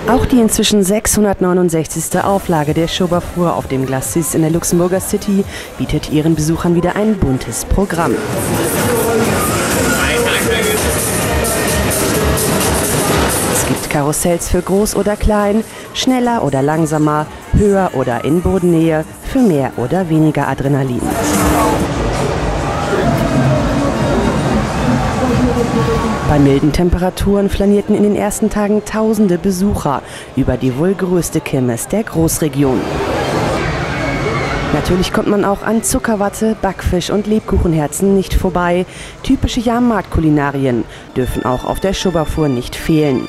Auch die inzwischen 669. Auflage der Schoberfuhr auf dem Glacis in der Luxemburger City bietet ihren Besuchern wieder ein buntes Programm. Es gibt Karussells für groß oder klein, schneller oder langsamer, höher oder in Bodennähe, für mehr oder weniger Adrenalin. Bei milden Temperaturen flanierten in den ersten Tagen tausende Besucher über die wohl größte Kirmes der Großregion. Natürlich kommt man auch an Zuckerwatte, Backfisch und Lebkuchenherzen nicht vorbei. Typische Jahrmarktkulinarien dürfen auch auf der Schoberfuhr nicht fehlen.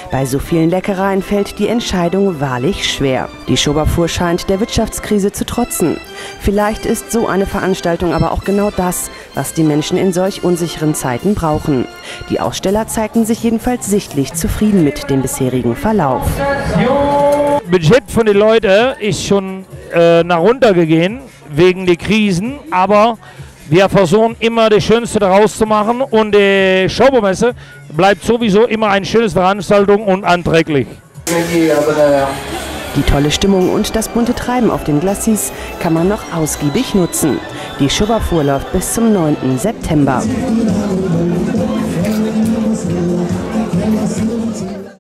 Bei so vielen Leckereien fällt die Entscheidung wahrlich schwer. Die Schoberfuhr scheint der Wirtschaftskrise zu trotzen. Vielleicht ist so eine Veranstaltung aber auch genau das, was die Menschen in solch unsicheren Zeiten brauchen. Die Aussteller zeigten sich jedenfalls sichtlich zufrieden mit dem bisherigen Verlauf. Das Budget von den Leuten ist schon nach runter gegangen wegen der Krisen, aber wir versuchen immer das Schönste daraus zu machen und die Schobermesse bleibt sowieso immer eine schöne Veranstaltung und anträglich. Die tolle Stimmung und das bunte Treiben auf den Glacis kann man noch ausgiebig nutzen. Die Schoberfuhr läuft bis zum 9. September.